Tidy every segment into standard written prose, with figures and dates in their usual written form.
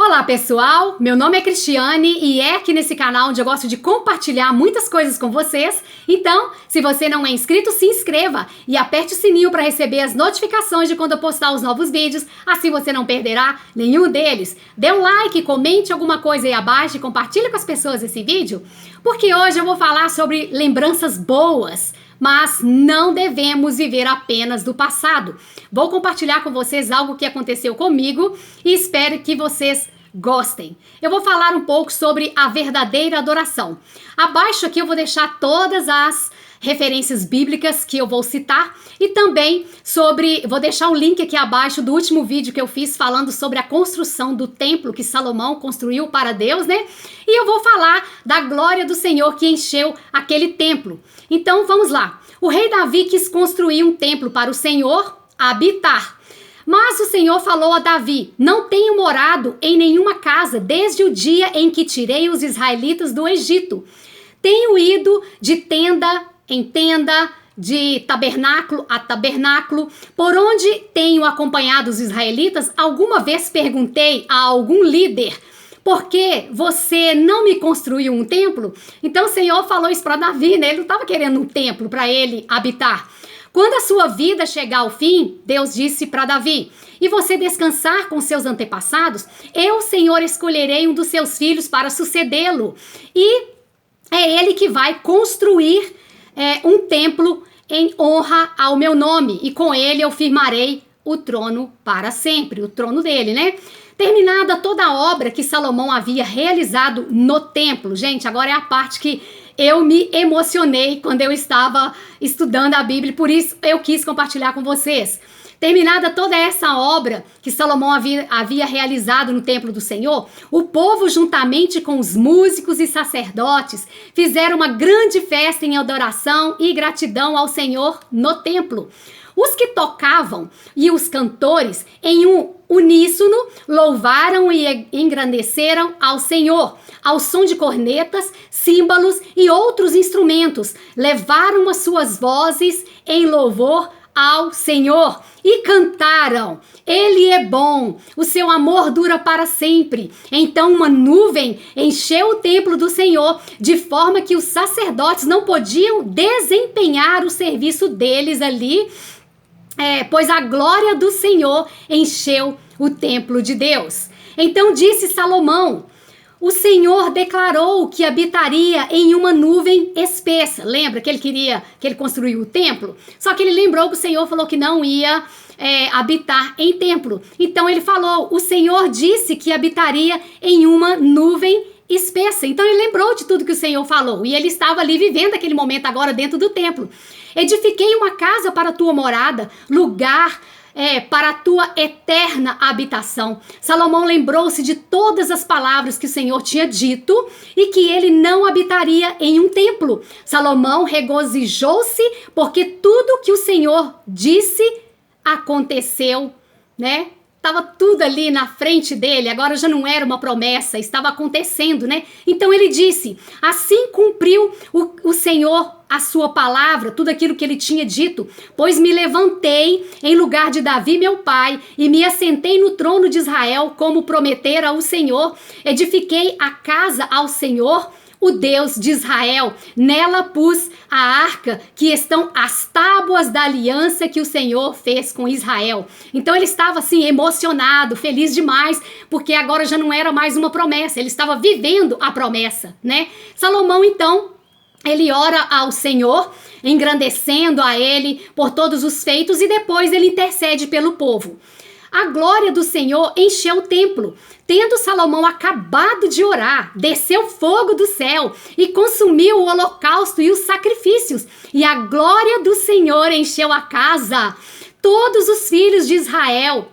Olá pessoal, meu nome é Cristiane e é aqui nesse canal onde eu gosto de compartilhar muitas coisas com vocês. Então, se você não é inscrito, se inscreva e aperte o sininho para receber as notificações de quando eu postar os novos vídeos, assim você não perderá nenhum deles. Dê um like, comente alguma coisa aí abaixo e compartilhe com as pessoas esse vídeo, porque hoje eu vou falar sobre lembranças boas. Mas não devemos viver apenas do passado. Vou compartilhar com vocês algo que aconteceu comigo e espero que vocês gostem. Eu vou falar um pouco sobre a verdadeira adoração. Abaixo aqui eu vou deixar todas as referências bíblicas que eu vou citar e também vou deixar o link aqui abaixo do último vídeo que eu fiz falando sobre a construção do templo que Salomão construiu para Deus, né? E eu vou falar da glória do Senhor que encheu aquele templo. Então vamos lá. O rei Davi quis construir um templo para o Senhor habitar. Mas o Senhor falou a Davi: não tenho morado em nenhuma casa desde o dia em que tirei os israelitas do Egito. Tenho ido de tenda em tenda, de tabernáculo a tabernáculo. Por onde tenho acompanhado os israelitas, alguma vez perguntei a algum líder: por que você não me construiu um templo? Então o Senhor falou isso para Davi, né? Ele não estava querendo um templo para ele habitar. Quando a sua vida chegar ao fim, Deus disse para Davi: e você descansar com seus antepassados, eu, Senhor, escolherei um dos seus filhos para sucedê-lo. E é ele que vai construir um templo em honra ao meu nome. E com ele eu firmarei o trono para sempre, o trono dele, né? Terminada toda a obra que Salomão havia realizado no templo. Gente, agora é a parte que eu me emocionei quando eu estava estudando a Bíblia, por isso eu quis compartilhar com vocês. Terminada toda essa obra que Salomão havia realizado no templo do Senhor, o povo, juntamente com os músicos e sacerdotes, fizeram uma grande festa em adoração e gratidão ao Senhor no templo. Os que tocavam e os cantores, em um uníssono, louvaram e engrandeceram ao Senhor. Ao som de cornetas, símbolos e outros instrumentos, levaram as suas vozes em louvor ao Senhor e cantaram: Ele é bom, o seu amor dura para sempre. Então uma nuvem encheu o templo do Senhor, de forma que os sacerdotes não podiam desempenhar o serviço deles ali, pois a glória do Senhor encheu o templo de Deus. Então disse Salomão: o Senhor declarou que habitaria em uma nuvem espessa. Lembra que ele construiu o templo? Só que ele lembrou que o Senhor falou que não ia habitar em templo. Então ele falou: o Senhor disse que habitaria em uma nuvem espessa. Então ele lembrou de tudo que o Senhor falou. E ele estava ali vivendo aquele momento agora dentro do templo. Edifiquei uma casa para a tua morada, lugar para a tua eterna habitação. Salomão lembrou-se de todas as palavras que o Senhor tinha dito e que ele não habitaria em um templo. Salomão regozijou-se porque tudo que o Senhor disse aconteceu, né? Estava tudo ali na frente dele, agora já não era uma promessa, estava acontecendo, né? Então ele disse: assim cumpriu o Senhor a sua palavra, tudo aquilo que ele tinha dito, pois me levantei em lugar de Davi meu pai e me assentei no trono de Israel, como prometera o Senhor. Edifiquei a casa ao Senhor, o Deus de Israel. Nela pus a arca, que estão as tábuas da aliança que o Senhor fez com Israel. Então ele estava assim emocionado, feliz demais, porque agora já não era mais uma promessa, ele estava vivendo a promessa, né? Salomão então, ele ora ao Senhor, engrandecendo a ele por todos os feitos, e depois ele intercede pelo povo. A glória do Senhor encheu o templo. Tendo Salomão acabado de orar, desceu fogo do céu e consumiu o holocausto e os sacrifícios. E a glória do Senhor encheu a casa. Todos os filhos de Israel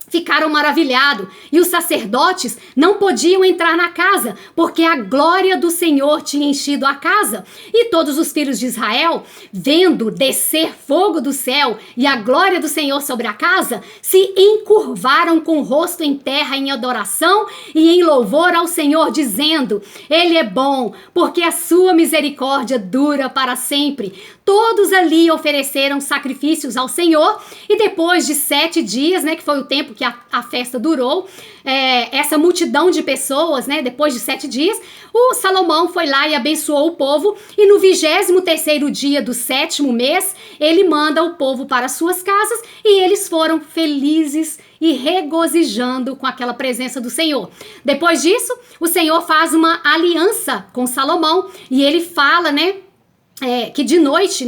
ficaram maravilhados, e os sacerdotes não podiam entrar na casa, porque a glória do Senhor tinha enchido a casa. E todos os filhos de Israel, vendo descer fogo do céu e a glória do Senhor sobre a casa, se encurvaram com o rosto em terra em adoração e em louvor ao Senhor, dizendo: Ele é bom, porque a sua misericórdia dura para sempre. Todos ali ofereceram sacrifícios ao Senhor, e depois de 7 dias, né, que foi o tempo que a festa durou, essa multidão de pessoas, né, depois de 7 dias, o Salomão foi lá e abençoou o povo, e no 23º dia do 7º mês, ele manda o povo para suas casas, e eles foram felizes e regozijando com aquela presença do Senhor. Depois disso, o Senhor faz uma aliança com Salomão, e ele fala, né, que de noite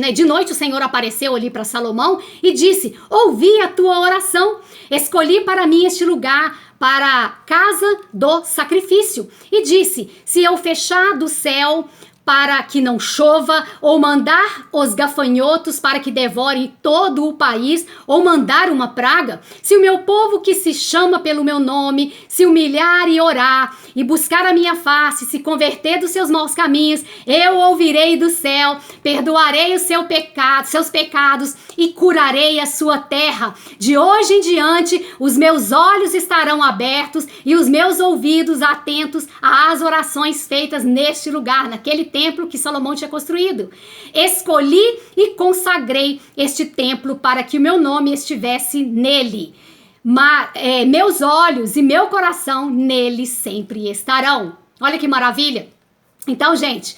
o Senhor apareceu ali para Salomão e disse: ouvi a tua oração, escolhi para mim este lugar, para a casa do sacrifício. E disse: se eu fechar do céu para que não chova, ou mandar os gafanhotos para que devorem todo o país, ou mandar uma praga, se o meu povo que se chama pelo meu nome se humilhar e orar, e buscar a minha face, se converter dos seus maus caminhos, eu ouvirei do céu, perdoarei seus pecados e curarei a sua terra. De hoje em diante, os meus olhos estarão abertos e os meus ouvidos atentos às orações feitas neste lugar, naquele templo que Salomão tinha construído. Escolhi e consagrei este templo para que o meu nome estivesse nele. Meus olhos e meu coração nele sempre estarão. Olha que maravilha. Então, gente,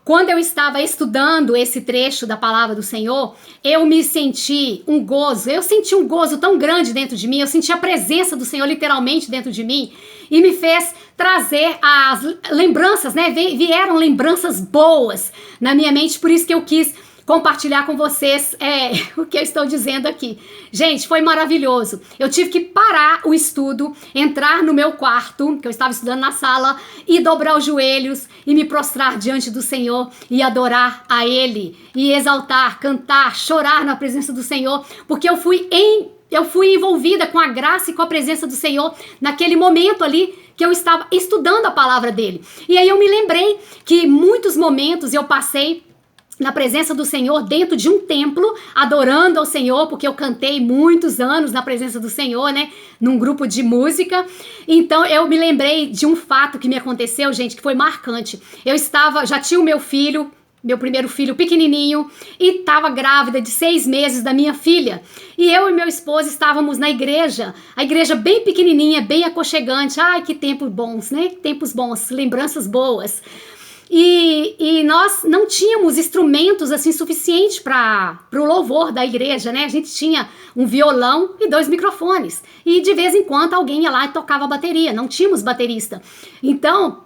quando eu estava estudando esse trecho da palavra do Senhor, eu senti um gozo tão grande dentro de mim, eu senti a presença do Senhor literalmente dentro de mim, e me fez trazer as lembranças, né? Vieram lembranças boas na minha mente, por isso que eu quis compartilhar com vocês o que eu estou dizendo aqui. Gente, foi maravilhoso. Eu tive que parar o estudo, entrar no meu quarto, que eu estava estudando na sala, e dobrar os joelhos e me prostrar diante do Senhor e adorar a Ele, e exaltar, cantar, chorar na presença do Senhor, porque eu fui envolvida com a graça e com a presença do Senhor naquele momento ali que eu estava estudando a palavra dele. E aí eu me lembrei que muitos momentos eu passei na presença do Senhor dentro de um templo, adorando ao Senhor, porque eu cantei muitos anos na presença do Senhor, né, num grupo de música. Então eu me lembrei de um fato que me aconteceu, gente, que foi marcante. Já tinha o meu primeiro filho pequenininho, e estava grávida de 6 meses da minha filha. E eu e meu esposo estávamos na igreja, a igreja bem pequenininha, bem aconchegante. Ai, que tempos bons, né? Tempos bons, lembranças boas. E nós não tínhamos instrumentos assim suficientes para o louvor da igreja, né? A gente tinha um violão e 2 microfones. E de vez em quando alguém ia lá e tocava a bateria. Não tínhamos baterista. Então,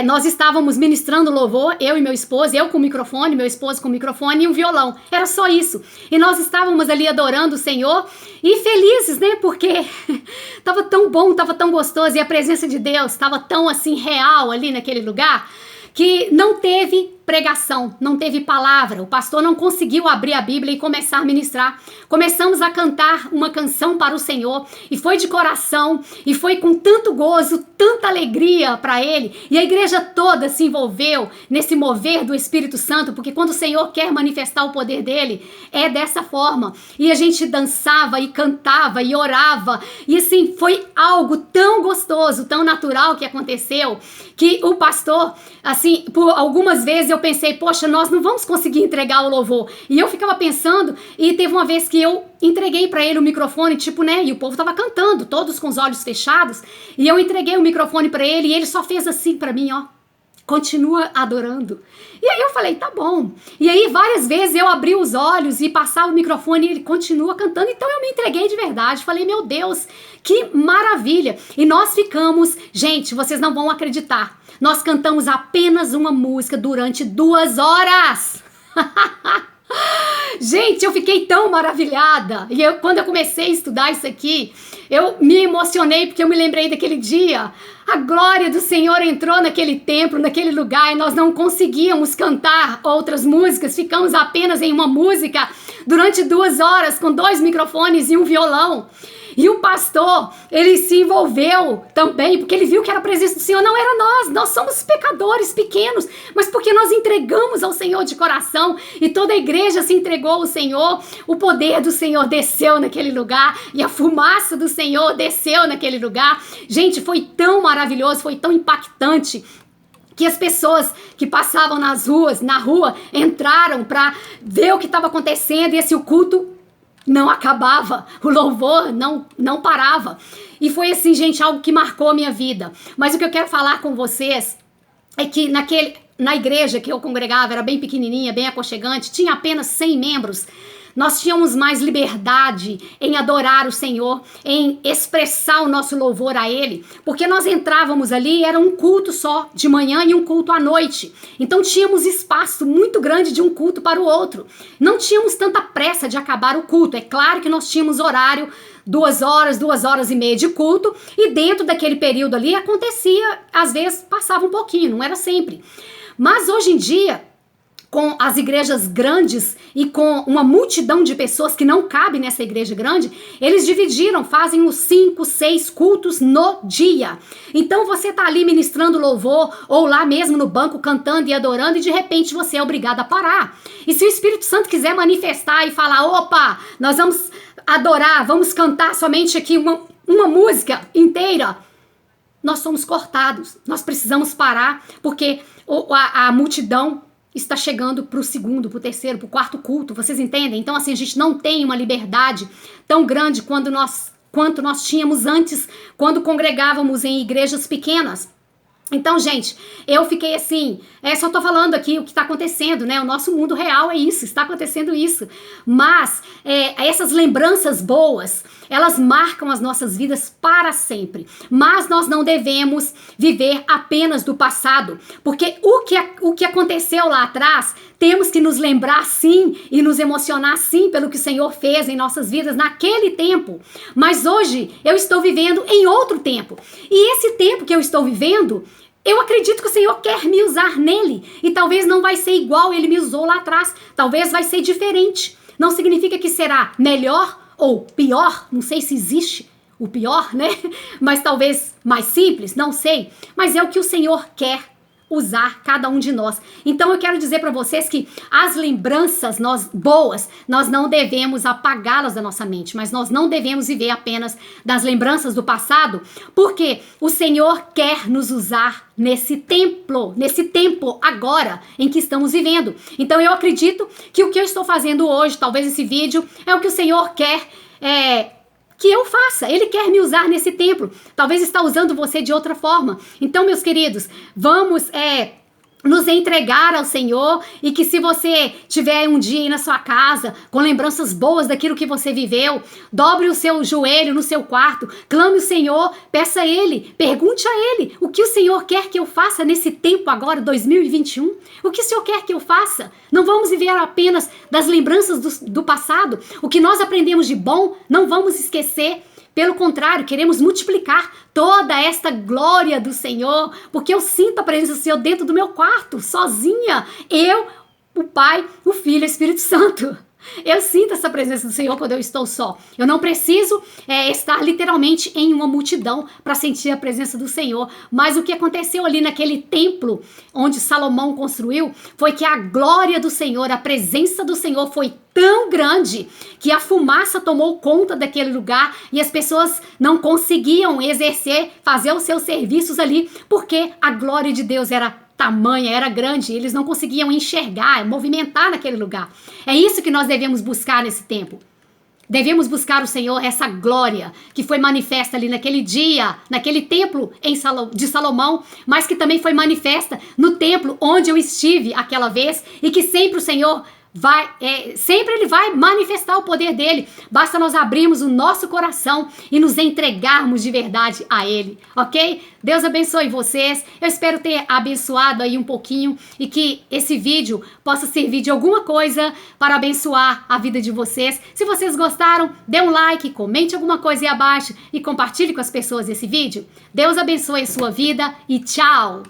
nós estávamos ministrando louvor, eu e meu esposo, eu com o microfone, meu esposo com o microfone e um violão. Era só isso. E nós estávamos ali adorando o Senhor e felizes, né? Porque estava tão bom, estava tão gostoso, e a presença de Deus estava tão assim real ali naquele lugar, que não teve pregação, não teve palavra. O pastor não conseguiu abrir a Bíblia e começar a ministrar. Começamos a cantar uma canção para o Senhor, e foi de coração, e foi com tanto gozo, tanta alegria para ele, e a igreja toda se envolveu nesse mover do Espírito Santo, porque quando o Senhor quer manifestar o poder dele, é dessa forma. E a gente dançava e cantava e orava, e assim, foi algo tão gostoso, tão natural que aconteceu, que o pastor, assim, por algumas vezes eu pensei, poxa, nós não vamos conseguir entregar o louvor. E eu ficava pensando, e teve uma vez que eu entreguei para ele o microfone, tipo, né, e o povo tava cantando, todos com os olhos fechados, e eu entreguei o microfone para ele, e ele só fez assim para mim, ó, continua adorando. E aí eu falei, tá bom. E aí várias vezes eu abri os olhos e passava o microfone e ele continua cantando. Então eu me entreguei de verdade. Falei, meu Deus, que maravilha. E nós ficamos, gente, vocês não vão acreditar, nós cantamos apenas uma música durante 2 horas. Gente, eu fiquei tão maravilhada. E quando eu comecei a estudar isso aqui, eu me emocionei, porque eu me lembrei daquele dia. A glória do Senhor entrou naquele templo, naquele lugar, e nós não conseguíamos cantar outras músicas. Ficamos apenas em uma música durante 2 horas, com 2 microfones e um violão. E o pastor, ele se envolveu também, porque ele viu que era a presença do Senhor. Não era nós somos pecadores pequenos, mas porque nós entregamos ao Senhor de coração, e toda a igreja se entregou ao Senhor, o poder do Senhor desceu naquele lugar, e a fumaça do Senhor desceu naquele lugar. Gente, foi tão maravilhoso, foi tão impactante, que as pessoas que passavam na rua, entraram para ver o que estava acontecendo e o culto não acabava, o louvor não parava. E foi assim, gente, algo que marcou a minha vida. Mas o que eu quero falar com vocês é que na igreja que eu congregava, era bem pequenininha, bem aconchegante, tinha apenas 100 membros. Nós tínhamos mais liberdade em adorar o Senhor, em expressar o nosso louvor a Ele, porque nós entrávamos ali, era um culto só, de manhã e um culto à noite. Então tínhamos espaço muito grande de um culto para o outro. Não tínhamos tanta pressa de acabar o culto. É claro que nós tínhamos horário, 2 horas e meia de culto, e dentro daquele período ali acontecia, às vezes passava um pouquinho, não era sempre. Mas hoje em dia, com as igrejas grandes e com uma multidão de pessoas que não cabe nessa igreja grande, eles dividiram, fazem os 5, 6 cultos no dia. Então você tá ali ministrando louvor, ou lá mesmo no banco cantando e adorando, e de repente você é obrigado a parar. E se o Espírito Santo quiser manifestar e falar, opa, nós vamos adorar, vamos cantar somente aqui uma música inteira, nós somos cortados, nós precisamos parar, porque a multidão está chegando para o segundo, para o terceiro, para o quarto culto, vocês entendem? Então assim, a gente não tem uma liberdade tão grande quanto nós tínhamos antes, quando congregávamos em igrejas pequenas. Então, gente, eu fiquei assim, só tô falando aqui o que está acontecendo, né? O nosso mundo real é isso, está acontecendo isso. Mas essas lembranças boas, elas marcam as nossas vidas para sempre. Mas nós não devemos viver apenas do passado, porque o que aconteceu lá atrás, temos que nos lembrar sim e nos emocionar sim pelo que o Senhor fez em nossas vidas naquele tempo. Mas hoje eu estou vivendo em outro tempo. E esse tempo que eu estou vivendo, eu acredito que o Senhor quer me usar nele. E talvez não vai ser igual ele me usou lá atrás. Talvez vai ser diferente. Não significa que será melhor ou pior. Não sei se existe o pior, né? Mas talvez mais simples, não sei. Mas é o que o Senhor quer usar cada um de nós. Então eu quero dizer para vocês que as lembranças boas, nós não devemos apagá-las da nossa mente, mas nós não devemos viver apenas das lembranças do passado, porque o Senhor quer nos usar nesse tempo agora em que estamos vivendo. Então eu acredito que o que eu estou fazendo hoje, talvez esse vídeo, é o que o Senhor quer que eu faça. Ele quer me usar nesse tempo. Talvez está usando você de outra forma. Então, meus queridos, vamos nos entregar ao Senhor, e que se você tiver um dia aí na sua casa com lembranças boas daquilo que você viveu, dobre o seu joelho no seu quarto, clame o Senhor, peça a Ele, pergunte a Ele o que o Senhor quer que eu faça nesse tempo agora, 2021. O que o Senhor quer que eu faça? Não vamos viver apenas das lembranças do passado. O que nós aprendemos de bom, não vamos esquecer. Pelo contrário, queremos multiplicar toda esta glória do Senhor, porque eu sinto a presença do Senhor dentro do meu quarto, sozinha. Eu, o Pai, o Filho e o Espírito Santo. Eu sinto essa presença do Senhor quando eu estou só. Eu não preciso estar literalmente em uma multidão para sentir a presença do Senhor. Mas o que aconteceu ali naquele templo onde Salomão construiu foi que a glória do Senhor, a presença do Senhor foi tão grande que a fumaça tomou conta daquele lugar e as pessoas não conseguiam fazer os seus serviços ali, porque a glória de Deus era tamanha, era grande, eles não conseguiam enxergar, movimentar naquele lugar. É isso que nós devemos buscar nesse tempo. Devemos buscar o Senhor, essa glória que foi manifesta ali naquele dia, naquele templo de Salomão, mas que também foi manifesta no templo onde eu estive aquela vez, e que sempre o Senhor sempre Ele vai manifestar o poder dele. Basta nós abrirmos o nosso coração e nos entregarmos de verdade a Ele, ok? Deus abençoe vocês. Eu espero ter abençoado aí um pouquinho, e que esse vídeo possa servir de alguma coisa para abençoar a vida de vocês. Se vocês gostaram, dê um like, comente alguma coisa aí abaixo e compartilhe com as pessoas esse vídeo. Deus abençoe a sua vida e tchau!